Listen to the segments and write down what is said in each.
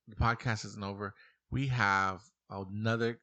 the podcast isn't over. We have another.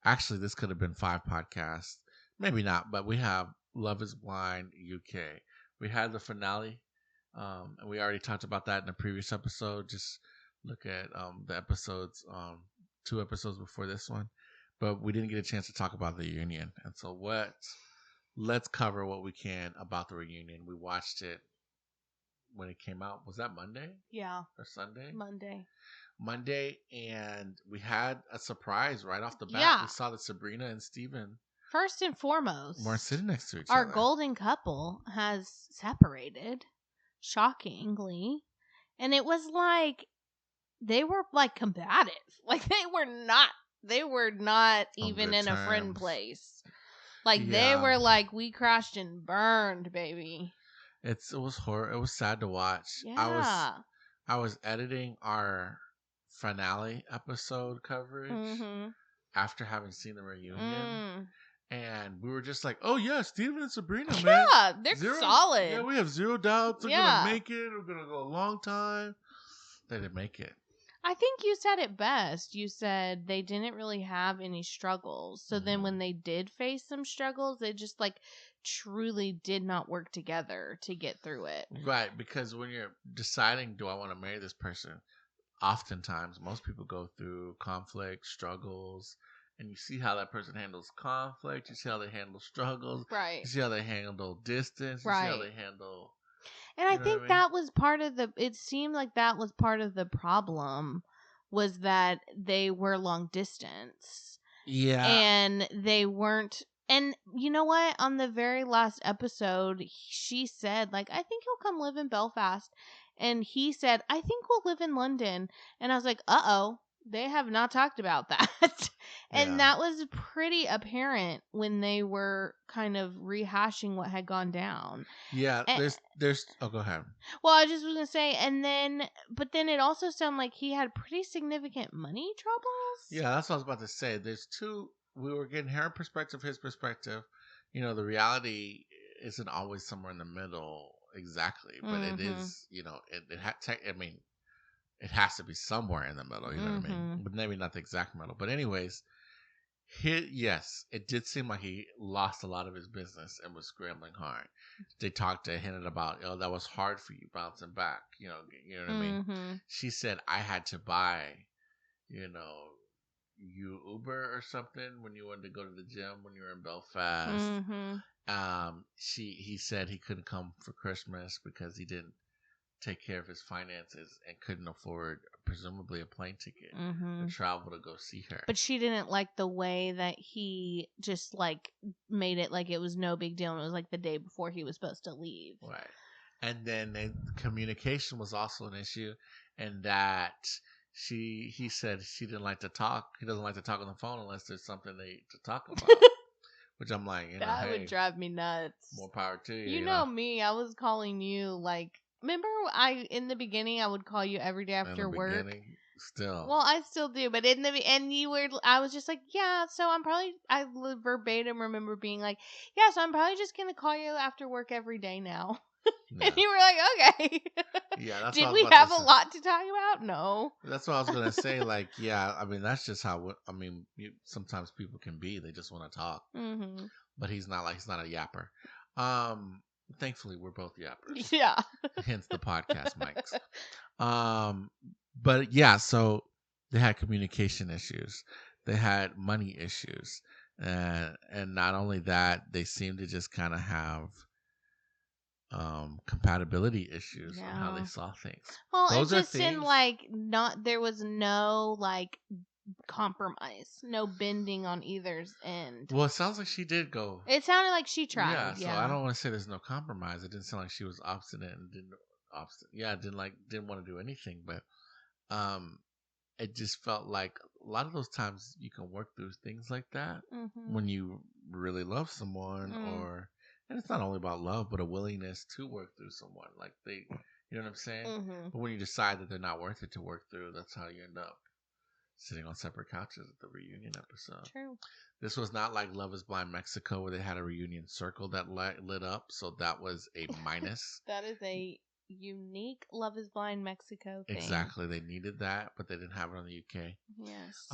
Actually, this could have been 5 podcasts. Maybe not, but we have Love Is Blind UK. We had the finale, and we already talked about that in a previous episode. Just look at the episodes, 2 episodes before this one. But we didn't get a chance to talk about the reunion, and so let's cover what we can about the reunion. We watched it when it came out. Was that Monday Yeah, or Sunday? Monday. And we had a surprise right off the bat. Yeah. We saw that Sabrina and Steven First and foremost, weren't sitting next to each our other. golden couple has separated, shockingly. And it was like they were like combative. Like they were not even good in a friend terms. place. Like they Yeah. were like, we crashed and burned, baby. It was horror. It was sad to watch. Yeah. I was editing our finale episode coverage Mm-hmm. after having seen the reunion. Mm. And we were just like, oh, yeah, Steven and Sabrina, man. Yeah, they're solid. Yeah, we have zero doubts. They're Yeah. going to make it. We're going to go a long time. They didn't make it. I think you said it best. You said they didn't really have any struggles. So then when they did face some struggles, they just like truly did not work together to get through it. Right, because when you're deciding, do I want to marry this person, oftentimes most people go through conflict, struggles, and you see how that person handles conflict. You see how they handle struggles. Right. You see how they handle distance. You see how they handle. And I think that was part of it seemed like that was part of the problem, was that they were long distance. Yeah. And they weren't. And you know what? On the very last episode, she said, like, I think he'll come live in Belfast. And he said, I think we'll live in London. And I was like, uh-oh, they have not talked about that. And that was pretty apparent when they were kind of rehashing what had gone down. Yeah, there's oh, go ahead. Well, I just was going to say, but then it also sounded like he had pretty significant money troubles. Yeah, that's what I was about to say. We were getting her perspective, his perspective. You know, the reality isn't always somewhere in the middle exactly, but it is, you know, it has to be somewhere in the middle, you know what I mean? But maybe not the exact middle. But anyways, yes, it did seem like he lost a lot of his business and was scrambling hard. They hinted about, oh, that was hard for you bouncing back, you know what I mean? She said, I had to buy, you know, you Uber or something when you wanted to go to the gym when you were in Belfast. He said he couldn't come for Christmas because he didn't take care of his finances and couldn't afford presumably a plane ticket to travel to go see her. But she didn't like the way that he just like made it like it was no big deal, and it was like the day before he was supposed to leave. Right. And then communication was also an issue, and that he said she didn't like to talk. He doesn't like to talk on the phone unless there's something to talk about. Which I'm like, you know, that would drive me nuts. More power to you. You know me. I was calling you like, remember in the beginning I would call you every day after work. Still. Well, I still do, but I was just like, yeah. So I verbatim remember being like, yeah. So I'm probably just gonna call you after work every day now. Yeah. And you were like, okay. Yeah, that's Did we have a lot to talk about? No. That's what I was gonna say. Like, yeah, I mean, that's just how. Sometimes people can be. They just want to talk. But he's not a yapper. Thankfully, we're both yappers. Yeah. Hence the podcast mics. But yeah, so they had communication issues. They had money issues, and not only that, they seemed to just kind of have compatibility issues on how they saw things. Well, it just seemed like there was no like compromise, no bending on either's end. Well, it sounds like she did go. It sounded like she tried. Yeah, so I don't want to say there's no compromise. It didn't sound like she was obstinate and didn't want to do anything, but it just felt like a lot of those times you can work through things like that when you really love someone, and it's not only about love, but a willingness to work through someone. Like you know what I'm saying? But when you decide that they're not worth it to work through, that's how you end up sitting on separate couches at the reunion episode. True. This was not like Love Is Blind Mexico where they had a reunion circle that lit up, so that was a minus. That is a unique Love Is Blind Mexico thing. Exactly. They needed that, but they didn't have it on the UK. Yes.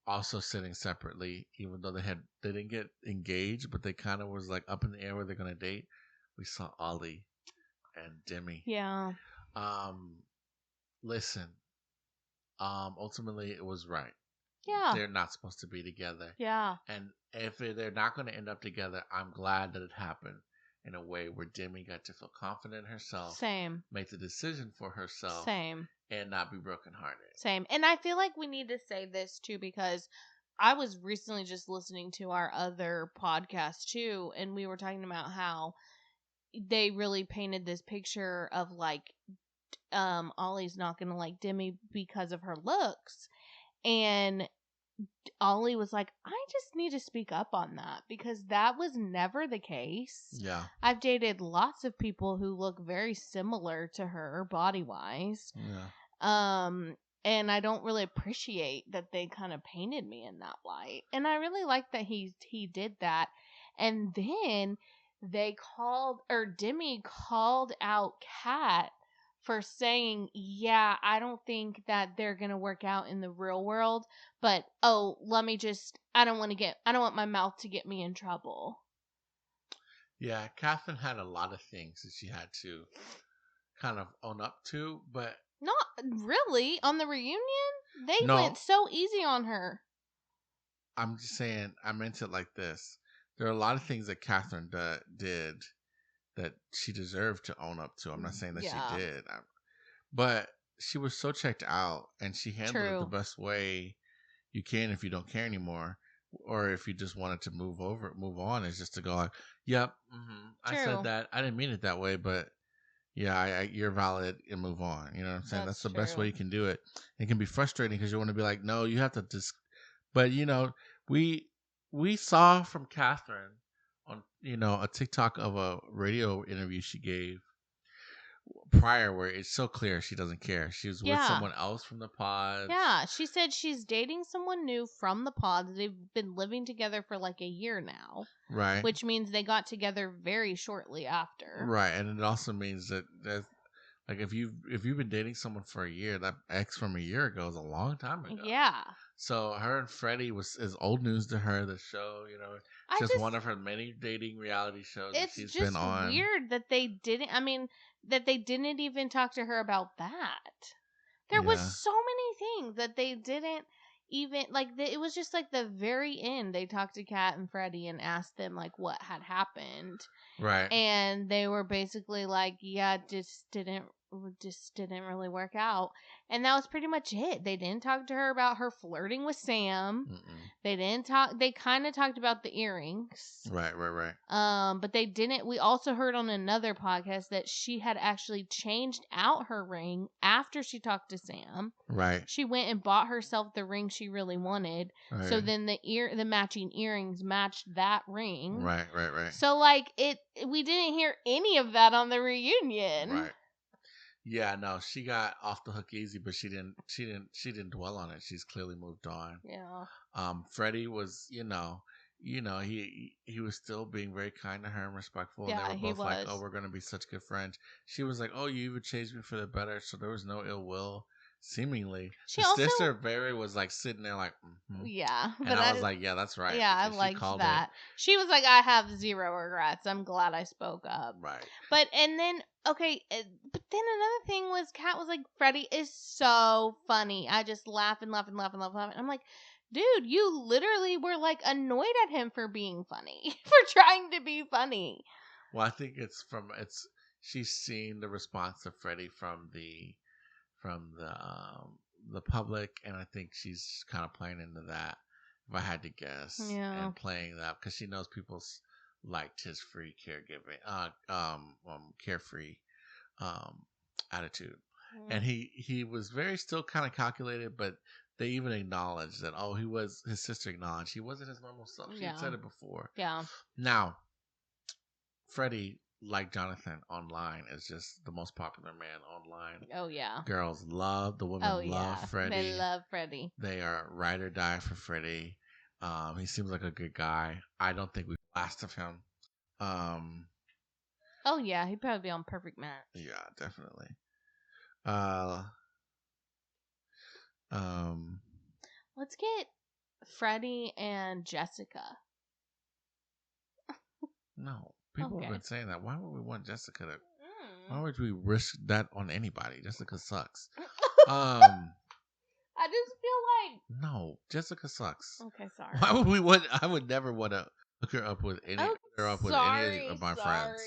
Also sitting separately, even though they didn't get engaged, but they kind of was like up in the air where they're gonna date. We saw Ollie and Demi. Yeah. Listen. Ultimately, it was right. Yeah. They're not supposed to be together. Yeah. And if they're not going to end up together, I'm glad that it happened in a way where Demi got to feel confident in herself. Same. Make the decision for herself. Same. And not be brokenhearted. Same. And I feel like we need to say this too, because I was recently just listening to our other podcast too, and we were talking about how they really painted this picture of like Ollie's not gonna like Demi because of her looks, and Ollie was like, I just need to speak up on that because that was never the case. Yeah. I've dated lots of people who look very similar to her body wise. Yeah. And I don't really appreciate that they kind of painted me in that light. And I really like that he did that. And then Demi called out Kat for saying, yeah, I don't think that they're going to work out in the real world, but I don't want my mouth to get me in trouble. Yeah, Catherine had a lot of things that she had to kind of own up to, but not really. On the reunion, they went so easy on her. I'm just saying, I meant it like this. There are a lot of things that Catherine did that she deserved to own up to. I'm not saying that she did. But she was so checked out, and she handled it the best way you can if you don't care anymore. Or if you just wanted to move on, is just to go like, yep, I said that. I didn't mean it that way, but yeah, you're valid, and move on. You know what I'm saying? That's the best way you can do it. It can be frustrating because you want to be like, no, you have to just. But we saw from Catherine on a TikTok of a radio interview she gave prior where it's so clear she doesn't care. She was with someone else from the pod. Yeah, she said she's dating someone new from the pod. They've been living together for like a year now. Right. Which means they got together very shortly after. Right, and it also means that like if you've been dating someone for a year, that ex from a year ago is a long time ago. Yeah. So her and Freddie is old news to her. The show, just one of her many dating reality shows that she's been on. It's just weird that they didn't. I mean, that they didn't even talk to her about that. There was so many things that they didn't even like. It was just like the very end. They talked to Kat and Freddie and asked them like what had happened. Right. And they were basically like, yeah, just didn't really work out. And that was pretty much it. They didn't talk to her about her flirting with Sam. They didn't talk. They kind of talked about the earrings. Right. But they didn't. We also heard on another podcast that she had actually changed out her ring after she talked to Sam. Right. She went and bought herself the ring she really wanted. Right. So then the matching earrings matched that ring. Right. So like we didn't hear any of that on the reunion. Right. Yeah, no, she got off the hook easy, but she didn't dwell on it. She's clearly moved on. Yeah. Freddie was, he was still being very kind to her and respectful. Yeah, and they were both like, oh, we're going to be such good friends. She was like, oh, you even changed me for the better. So there was no ill will, seemingly. Sister Barry was like sitting there like, yeah. And I was like, yeah, that's right. Yeah, I liked that. She was like, I have zero regrets. I'm glad I spoke up. Right. But then another thing was Kat was like, Freddie is so funny. I just laugh and laugh and laugh and laugh and laugh. I'm like, dude, you literally were like annoyed at him for being funny, for trying to be funny. Well, I think she's seen the response of Freddie from the public, and I think she's kind of playing into that. If I had to guess, and playing that because she knows people liked his free caregiving, carefree, attitude, and he was very still kind of calculated, but they even acknowledged that his sister acknowledged he wasn't his normal self. She had said it before. Yeah. Now, Freddie, like Jonathan online, is just the most popular man online. Oh yeah. Girls love love Freddie. They love Freddie. They are ride or die for Freddie. He seems like a good guy. I don't think we've blasted him. Oh yeah, he'd probably be on Perfect Match. Yeah, definitely. Um, Let's get Freddie and Jessica. no, people have Okay. been saying that. Why would we want Jessica to? Why would we risk that on anybody? Jessica sucks. I just feel like No, Jessica sucks. okay, sorry. Why would we want? I would never want to hook her up with any. Okay, Hook her up with any of my friends.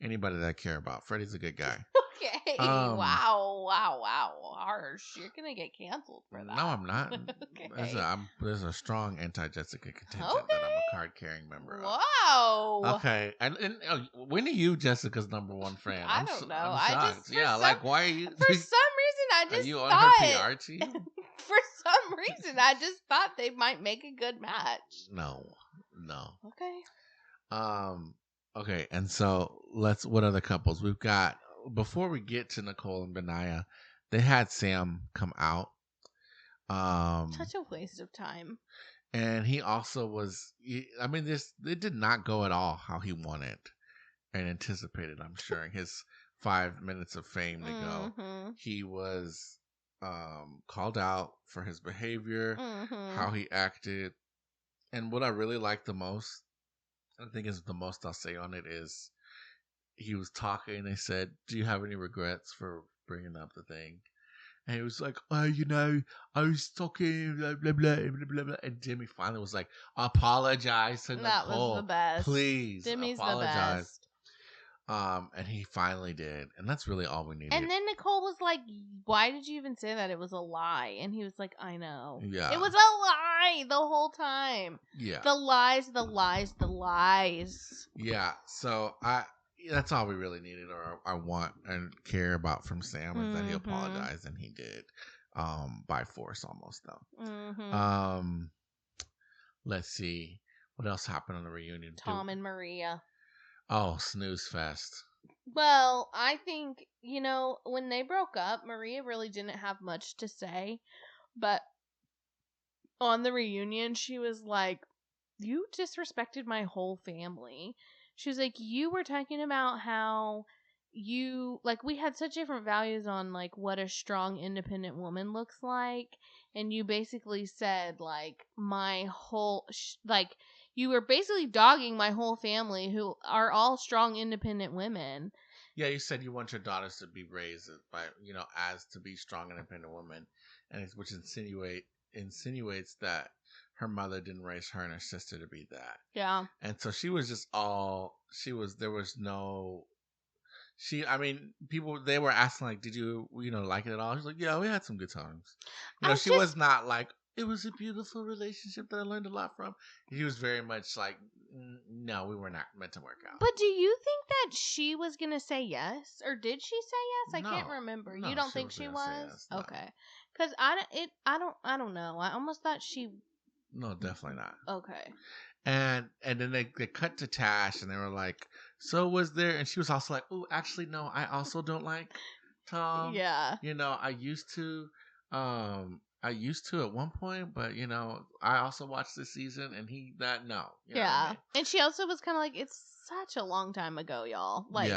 Anybody that I care about. Freddie's a good guy. Okay. Wow. Harsh. You're gonna get canceled for that. No, I'm not. Okay. There's a strong anti-Jessica contingent that I'm a card-carrying member of. Wow. Okay, and when are you Jessica's number one fan? I don't know. I'm shocked. Why are you? For some reason, I just are you thought, on her PR team? For some reason, I just thought they might make a good match. No. Okay. Okay, and so what other couples we've got? Before we get to Nicole and Benaya, they had Sam come out. Such a waste of time. And he also was. It did not go at all how he wanted and anticipated. I'm sure in his 5 minutes of fame to go, he was called out for his behavior, how he acted, and what I really liked the most, I think is the most I'll say on it, is he was talking and they said, do you have any regrets for bringing up the thing? And he was like, I was talking, blah, blah, blah, blah, blah, blah. And Jimmy finally was like, apologize to Nicole. That was the best. Please, Jimmy's apologize. The best. And he finally did. And that's really all we needed. And then Nicole was like, why did you even say that? It was a lie. And he was like, I know. Yeah. It was a lie the whole time. Yeah. The lies. Yeah. So that's all we really needed, or I want and care about from Sam, is that he apologized, and he did, by force almost though. Let's see what else happened on the reunion. Tom and Maria. Oh, snooze fest. Well, I think, when they broke up, Maria really didn't have much to say, but on the reunion, she was like, you disrespected my whole family. She was like, you were talking about how we had such different values on, what a strong, independent woman looks like. And you basically said, my whole, you were basically dogging my whole family, who are all strong, independent women. Yeah, you said you want your daughters to be raised by, as to be strong, independent women, which insinuates that her mother didn't raise her and her sister to be that. Yeah. And so she was just people, they were asking, like, did you, like it at all? She's like, yeah, we had some good times. She was not like, it was a beautiful relationship that I learned a lot from. He was very much like, no, we were not meant to work out. But do you think that she was going to say yes? Or did she say yes? I can't remember. No, you don't think she was? Yes, no. Okay. Because I don't know. I almost thought she... No, definitely not. Okay. And then they cut to Tash, and they were like, so was there... And she was also like, oh, actually, no, I also don't like Tom. Yeah. I used to at one point, but, I also watched this season, and no. Yeah. And she also was kind of like, it's such a long time ago, y'all. Like,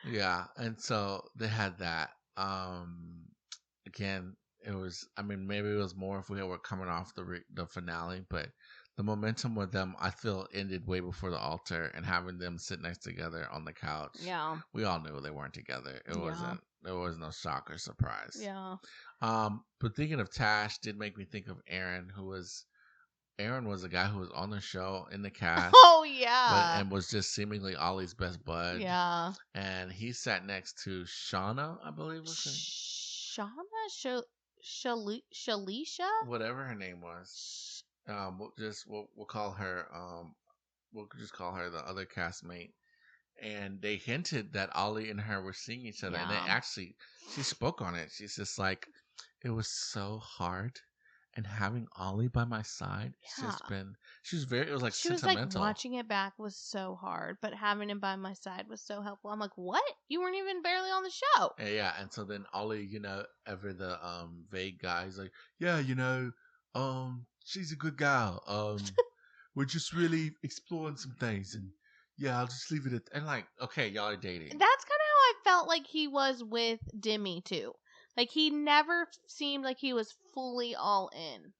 Yeah. And so they had that. Again, it was, maybe it was more if we were coming off the finale, but the momentum with them, I feel, ended way before the altar, and having them sit next together on the couch. Yeah. We all knew they weren't together. There was no shock or surprise. Yeah. But thinking of Tash did make me think of Aaron, Aaron was a guy who was on the show in the cast. Oh, yeah. And was just seemingly Ollie's best bud. Yeah. And he sat next to Shauna, I believe was her. Shauna? Shalisha? Whatever her name was. We'll call her, we'll just call her the other castmate. And they hinted that Ollie and her were seeing each other. Yeah. And she spoke on it. She's just like, it was so hard. And having Ollie by my side, it was like she sentimental. Was like, watching it back was so hard, but having him by my side was so helpful. I'm like, what? You weren't even barely on the show. Yeah, and so then Ollie, ever the vague guy, he's like, yeah, she's a good gal. We're just really exploring some things, and Yeah, I'll just leave it at, and like, okay, y'all are dating. That's kind of how I felt like he was with Demi too. Like he never seemed like he was fully all in.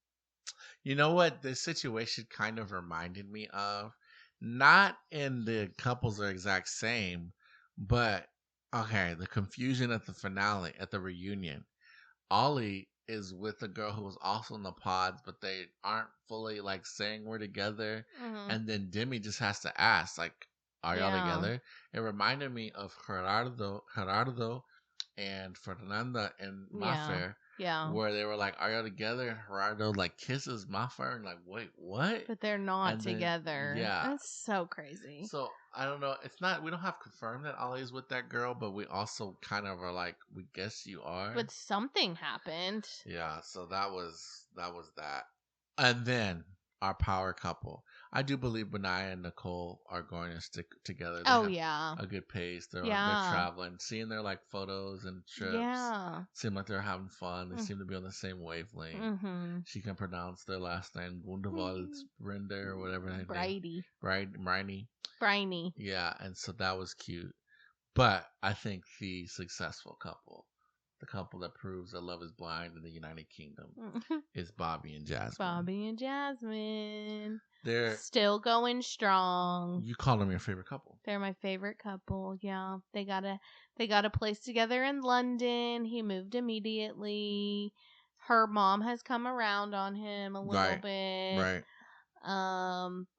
You know what this situation kind of reminded me of? Not in the couples are exact same, but okay, the confusion at the finale, at the reunion. Ollie is with a girl who was also in the pods, but they aren't fully like saying we're together. Mm-hmm. And then Demi just has to ask, like, are y'all Yeah. together? It reminded me of Gerardo and Fernanda and Mafer, Yeah. where they were like, are y'all together? And Gerardo like kisses Mafer and like, wait, what? But they're not And then, together. yeah. That's so crazy. So I don't know. It's not. We don't have confirmed that Ollie's with that girl, but we also kind of are like, we guess you are. But something happened. Yeah. So that was that. And then our power couple. I do believe Benaya and Nicole are going to stick together. They Oh have yeah. a good pace. They're Yeah. traveling, seeing their like photos and trips. Yeah. Seem like they're having fun. They seem to be on the same wavelength. Mm-hmm. She can pronounce their last name, Gundewald Brenda or whatever her name. Bridie. Briney. Yeah, and so that was cute. But I think the successful couple, the couple that proves that love is blind in the United Kingdom, is Bobby and Jasmine. Bobby and Jasmine. They're still going strong. You call them your favorite couple. They're my favorite couple. Yeah. They got a place together in London. He moved immediately. Her mom has come around on him a little bit. Right.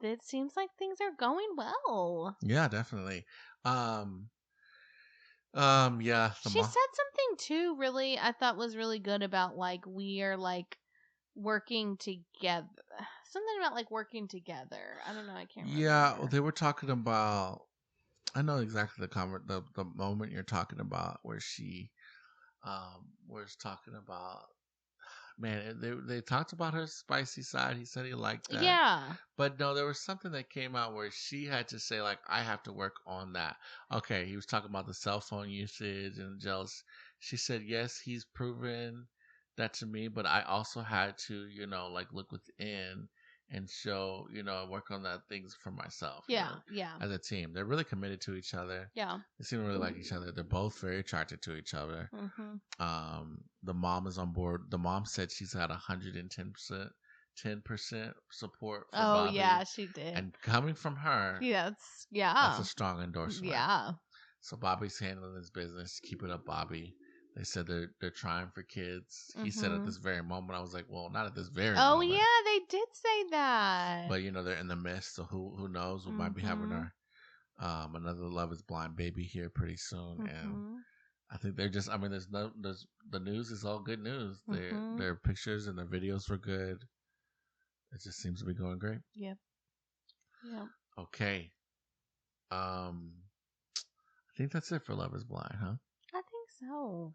It seems like things are going well. Yeah, definitely. Yeah. She said something too really I thought was really good about like we are like working together. Something about like working together. I don't know, I can't remember. Yeah, they were talking about, I know exactly the moment you're talking about where she was talking about, man, they talked about her spicy side. He said he liked that. Yeah. But no, there was something that came out where she had to say, like, I have to work on that. Okay, he was talking about the cell phone usage and jealous. She said, yes, he's proven that to me, but I also had to, like look within and show, work on that things for myself. Yeah, yeah. As a team. They're really committed to each other. Yeah. They seem to really like each other. They're both very attracted to each other. Mm-hmm. The mom is on board. The mom said she's had 110%. 10% support for Bobby. Yeah, she did. And coming from her, that's a strong endorsement. Yeah. So Bobby's handling his business. Keep it up, Bobby. They said they're trying for kids. He said at this very moment. I was like, well, not at this very moment. Oh yeah, they did say that. But they're in the midst, so who knows? We might be having our another Love Is Blind baby here pretty soon, and I think they're just. I mean, the news is all good news. Their pictures and their videos were good. It just seems to be going great. Yep. Okay. I think that's it for Love Is Blind, huh? I think so.